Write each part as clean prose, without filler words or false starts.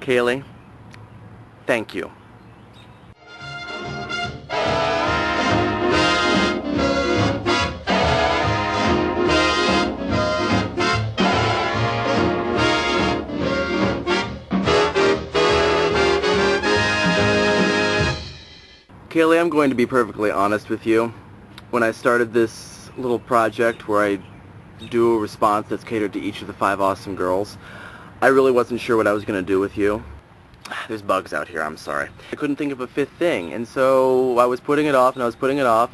Kayley, thank you. Kayley, I'm going to be perfectly honest with you. When I started this little project where I do a response that's catered to each of the 5 awesome girls, I really wasn't sure what I was going to do with you. There's bugs out here, I'm sorry. I couldn't think of a 5th thing, and so I was putting it off,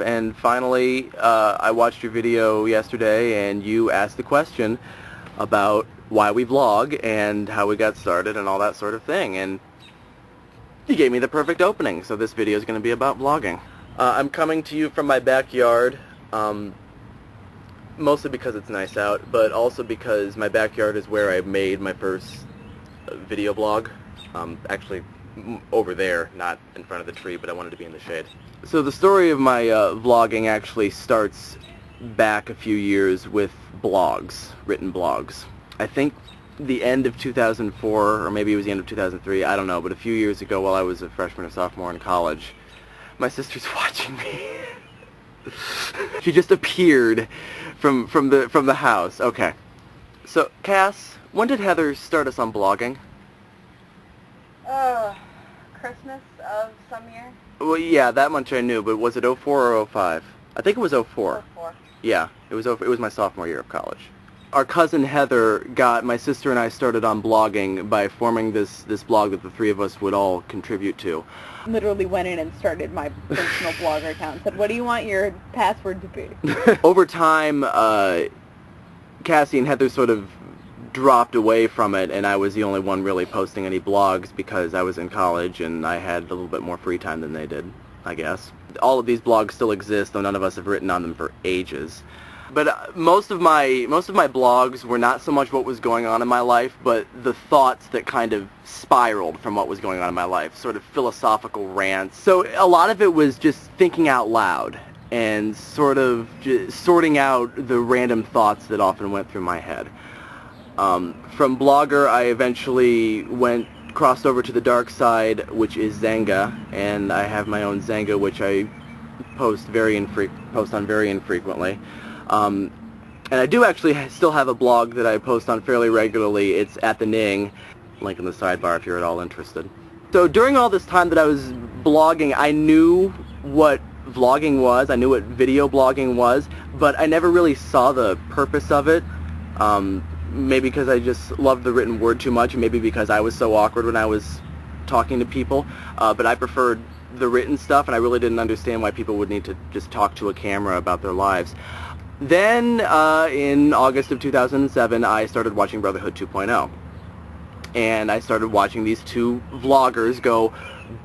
and finally I watched your video yesterday, and you asked the question about why we vlog and how we got started and all that sort of thing, and you gave me the perfect opening, so this video is going to be about vlogging. I'm coming to you from my backyard, mostly because it's nice out, but also because my backyard is where I made my first video blog. Actually, over there, not in front of the tree, but I wanted to be in the shade. So the story of my vlogging actually starts back a few years with blogs, written blogs. I think the end of 2004, or maybe it was the end of 2003, I don't know, but a few years ago while I was a freshman or sophomore in college, my sister's watching me. She just appeared from the house. Okay. So, Cass, when did Heather start us on blogging? Christmas of some year. Well, yeah, that much I knew, but was it 04 or 05? I think it was 04. 04. Yeah, it was my sophomore year of college. Our cousin Heather got my sister and I started on blogging by forming this blog that the 3 of us would all contribute to. Literally went in and started my personal blogger account and said, what do you want your password to be? Over time, Cassie and Heather sort of dropped away from it, and I was the only one really posting any blogs because I was in college and I had a little bit more free time than they did, I guess. All of these blogs still exist, though none of us have written on them for ages. But most of my blogs were not so much what was going on in my life, but the thoughts that kind of spiraled from what was going on in my life, sort of philosophical rants. So a lot of it was just thinking out loud and sort of just sorting out the random thoughts that often went through my head. From Blogger, I eventually crossed over to the dark side, which is Xanga, and I have my own Xanga, which I post on very infrequently. And I do actually still have a blog that I post on fairly regularly. It's at the Ning, link in the sidebar if you're at all interested. So during all this time that I was blogging, I knew what vlogging was, I knew what video blogging was, but I never really saw the purpose of it. Maybe because I just loved the written word too much, maybe because I was so awkward when I was talking to people, but I preferred the written stuff, and I really didn't understand why people would need to just talk to a camera about their lives. Then, in August of 2007, I started watching Brotherhood 2.0, and I started watching these 2 vloggers go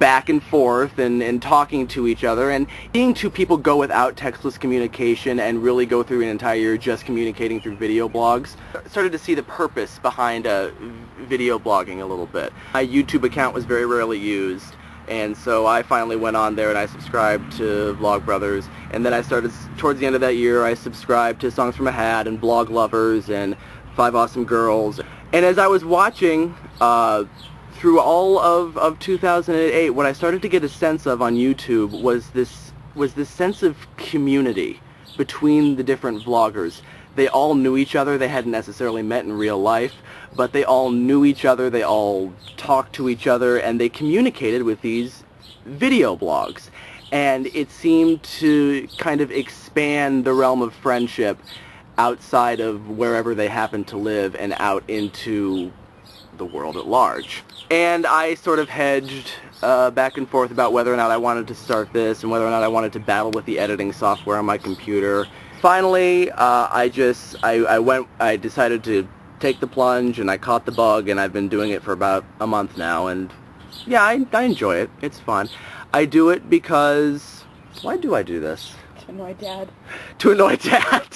back and forth and talking to each other, and seeing 2 people go without textless communication and really go through an entire year just communicating through video blogs. I started to see the purpose behind video blogging a little bit. My YouTube account was very rarely used, and so I finally went on there and I subscribed to Vlogbrothers, and then I started, towards the end of that year, I subscribed to Songs from a Hat and Blog Lovers and 5 Awesome Girls. And as I was watching through all of 2008, what I started to get a sense of on YouTube was this sense of community between the different vloggers. They all knew each other. They hadn't necessarily met in real life, but they all knew each other. They all talked to each other, and they communicated with these video blogs. And it seemed to kind of expand the realm of friendship outside of wherever they happened to live and out into the world at large. And I sort of hedged back and forth about whether or not I wanted to start this and whether or not I wanted to battle with the editing software on my computer. Finally, I decided to take the plunge, and I caught the bug, and I've been doing it for about a month now, and yeah, I enjoy it. It's fun. I do it because... Why do I do this? To annoy Dad. To annoy Dad!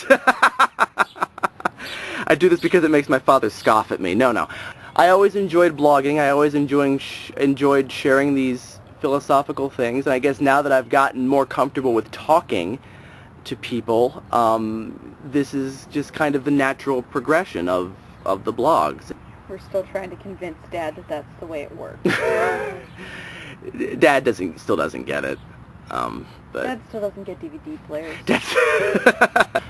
I do this because it makes my father scoff at me. No. I always enjoyed blogging. I always enjoyed sharing these philosophical things, and I guess now that I've gotten more comfortable with talking to people, this is just kind of the natural progression of the blogs. We're still trying to convince Dad that that's the way it works. Dad still doesn't get it. But Dad still doesn't get DVD players.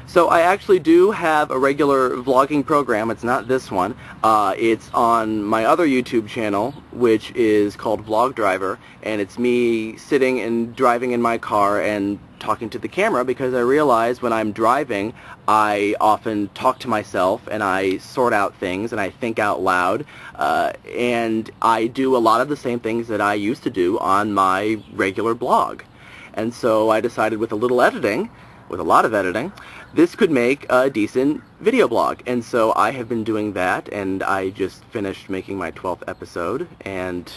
So I actually do have a regular vlogging program. It's not this one. It's on my other YouTube channel, which is called Vlog Driver, and it's me sitting and driving in my car and talking to the camera, because I realize when I'm driving I often talk to myself and I sort out things and I think out loud, and I do a lot of the same things that I used to do on my regular blog. And so I decided with a lot of editing, this could make a decent video blog. And so I have been doing that, and I just finished making my 12th episode, and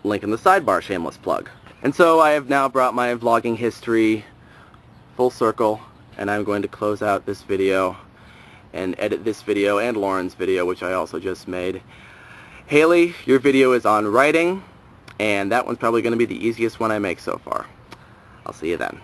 link in the sidebar, shameless plug. And so I have now brought my vlogging history full circle, and I'm going to close out this video and edit this video and Lauren's video, which I also just made. Haley, your video is on writing, and that one's probably going to be the easiest one I make so far. I'll see you then.